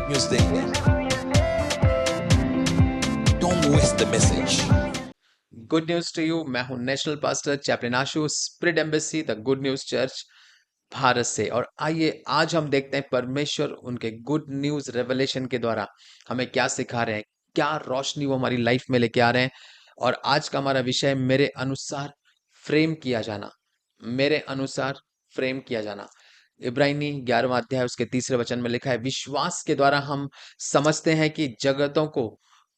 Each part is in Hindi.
न्यूज देंगे। Don't waste the message. Good news to you. मैं हूं national pastor chaplain Ashu, spirit embassy the good news church Bharat से। और आइए आज हम देखते हैं परमेश्वर उनके गुड न्यूज रेवलेशन के द्वारा हमें क्या सिखा रहे हैं, क्या रोशनी वो हमारी लाइफ में लेके आ रहे हैं। और आज का हमारा विषय मेरे अनुसार फ्रेम किया जाना। मेरे अनुसार फ्रेम किया जाना। इब्रानी 11वां अध्याय उसके 3 वचन में लिखा है, विश्वास के द्वारा हम समझते हैं कि जगतों को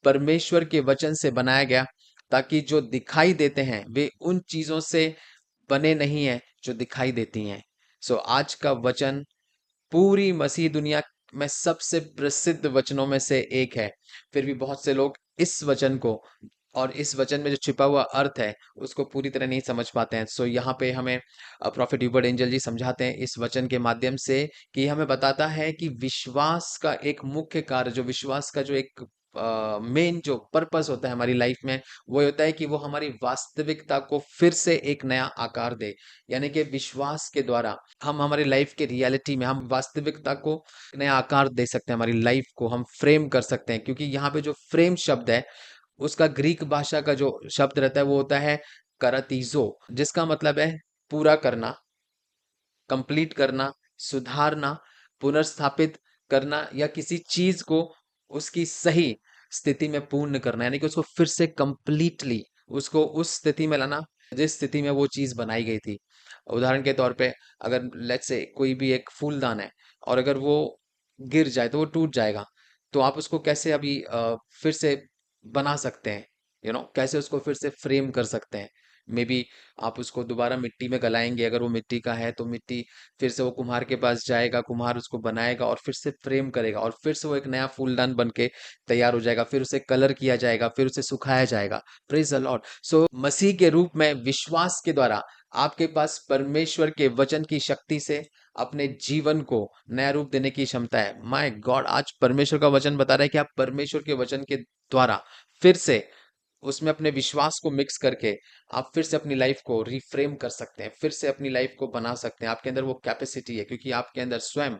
परमेश्वर के वचन से बनाया गया, ताकि जो दिखाई देते हैं वे उन चीजों से बने नहीं है जो दिखाई देती हैं। सो आज का वचन पूरी मसीह दुनिया में सबसे प्रसिद्ध वचनों में से एक है। फिर भी बहुत से लोग इस वचन को और इस वचन में जो छिपा हुआ अर्थ है उसको पूरी तरह नहीं समझ पाते हैं। सो यहाँ पे हमें प्रॉफिट ह्यूबर्ट एंजल जी समझाते हैं इस वचन के माध्यम से कि हमें बताता है कि विश्वास का एक मुख्य कार्य, जो विश्वास का जो एक मेन जो पर्पस होता है हमारी लाइफ में, वो होता है कि वो हमारी वास्तविकता को फिर से एक नया आकार दे। यानी कि विश्वास के द्वारा हम हमारी लाइफ के रियलिटी में हम वास्तविकता को नया आकार दे सकते हैं, हमारी लाइफ को हम फ्रेम कर सकते हैं। क्योंकि यहाँ पे जो फ्रेम शब्द है उसका ग्रीक भाषा का जो शब्द रहता है वो होता है करतीजो, जिसका मतलब है पूरा करना, कंप्लीट करना, सुधारना, पुनर्स्थापित करना, या किसी चीज को उसकी सही स्थिति में पूर्ण करना, यानी कि उसको फिर से कंप्लीटली उसको उस स्थिति में लाना जिस स्थिति में वो चीज बनाई गई थी। उदाहरण के तौर पे अगर लेट्स से कोई भी एक फूलदान है और अगर वो गिर जाए तो वो टूट जाएगा, तो आप उसको कैसे अभी फिर से बना सकते हैं, कैसे उसको फिर से फ्रेम कर सकते हैं। मे बी आप उसको दोबारा मिट्टी में गलाएंगे, अगर वो मिट्टी का है तो मिट्टी फिर से वो कुम्हार के पास जाएगा, कुम्हार उसको बनाएगा और फिर से फ्रेम करेगा और फिर से वो एक नया फूलदान बन के तैयार हो जाएगा। फिर उसे कलर किया जाएगा, फिर उसे सुखाया जाएगा। Praise the Lord. सो मसीह के रूप में विश्वास के द्वारा आपके पास परमेश्वर के वचन की शक्ति से अपने जीवन को नया रूप देने की क्षमता है। माय गॉड, आज परमेश्वर का वचन बता रहा है कि आप परमेश्वर के वचन के द्वारा फिर से उसमें अपने विश्वास को मिक्स करके आप फिर से अपनी लाइफ को रिफ्रेम कर सकते हैं, फिर से अपनी लाइफ को बना सकते हैं। आपके अंदर वो कैपेसिटी है क्योंकि आपके अंदर स्वयं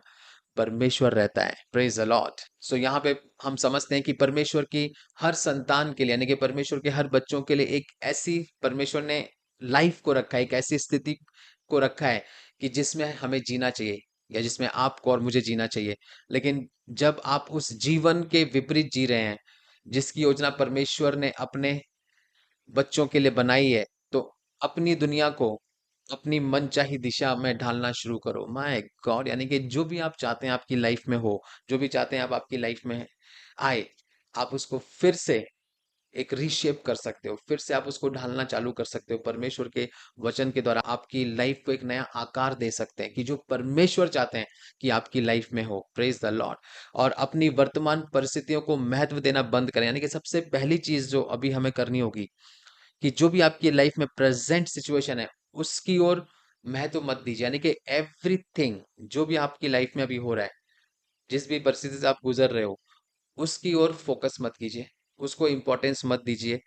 परमेश्वर रहता है। Praise the Lord. सो यहाँ पे हम समझते हैं कि परमेश्वर की हर संतान के लिए, यानी कि परमेश्वर के हर बच्चों के लिए एक ऐसी परमेश्वर ने लाइफ को रखा है, एक ऐसी स्थिति को रखा है कि जिसमें हमें जीना चाहिए, या जिसमें आपको और मुझे जीना चाहिए। लेकिन जब आप उस जीवन के विपरीत जी रहे हैं जिसकी योजना परमेश्वर ने अपने बच्चों के लिए बनाई है, तो अपनी दुनिया को अपनी मनचाही दिशा में ढालना शुरू करो। माय गॉड, यानी कि जो भी आप चाहते हैं आपकी लाइफ में हो, जो भी चाहते हैं आप आपकी लाइफ में आए, आप उसको फिर से एक रीशेप कर सकते हो, फिर से आप उसको ढालना चालू कर सकते हो। परमेश्वर के वचन के द्वारा आपकी लाइफ को एक नया आकार दे सकते हैं कि जो परमेश्वर चाहते हैं कि आपकी लाइफ में हो। Praise the Lord. और अपनी वर्तमान परिस्थितियों को महत्व देना बंद करें। यानी कि सबसे पहली चीज जो अभी हमें करनी होगी कि जो भी आपकी लाइफ में प्रेजेंट सिचुएशन है उसकी ओर महत्व मत दीजिए। यानी कि एवरीथिंग जो भी आपकी लाइफ में अभी हो रहा है, जिस भी परिस्थिति से आप गुजर रहे हो, उसकी ओर फोकस मत कीजिए, उसको इंपॉर्टेंस मत दीजिए,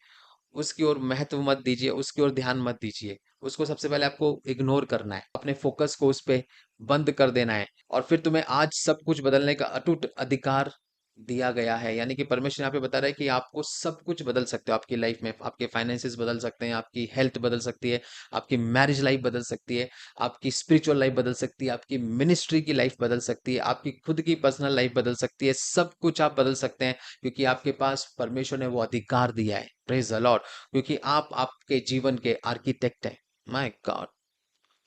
उसकी ओर महत्व मत दीजिए, उसकी ओर ध्यान मत दीजिए। उसको सबसे पहले आपको इग्नोर करना है, अपने फोकस को उस पे बंद कर देना है। और फिर तुम्हें आज सब कुछ बदलने का अटूट अधिकार दिया गया है। यानी कि परमेश्वर यहाँ पे बता रहा है कि आपको सब कुछ बदल सकते हो आपकी लाइफ में। आपके फाइनेंसेस बदल सकते हैं, आपकी हेल्थ बदल सकती है, आपकी मैरिज लाइफ बदल सकती है, आपकी स्पिरिचुअल लाइफ बदल सकती है, आपकी मिनिस्ट्री की लाइफ बदल सकती है, आपकी खुद की पर्सनल लाइफ बदल सकती है। सब कुछ आप बदल सकते हैं क्योंकि आपके पास परमेश्वर ने वो अधिकार दिया है। Praise the Lord. क्योंकि आप आपके जीवन के आर्किटेक्ट हैं। माय गॉड,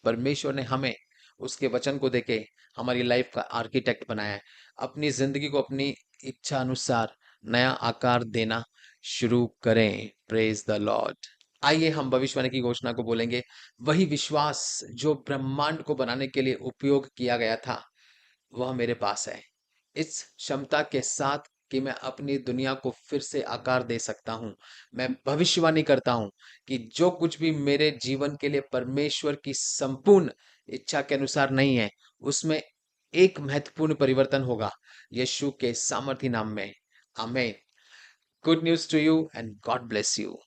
परमेश्वर ने हमें उसके वचन को देके हमारी लाइफ का आर्किटेक्ट बनाया है। अपनी जिंदगी को अपनी इच्छा अनुसार नया आकार देना शुरू करें। Praise the Lord. आइए हम भविष्यवाणी की घोषणा को बोलेंगे। वही विश्वास जो ब्रह्मांड को बनाने के लिए उपयोग किया गया था वह मेरे पास है, इस क्षमता के साथ कि मैं अपनी दुनिया को फिर से आकार दे सकता हूं। मैं भविष्यवाणी करता हूं कि जो कुछ भी मेरे जीवन के लिए परमेश्वर की संपूर्ण इच्छा के अनुसार नहीं है, उसमें एक महत्वपूर्ण परिवर्तन होगा यीशु के सामर्थी नाम में। आमेन। Good news to you and God bless you.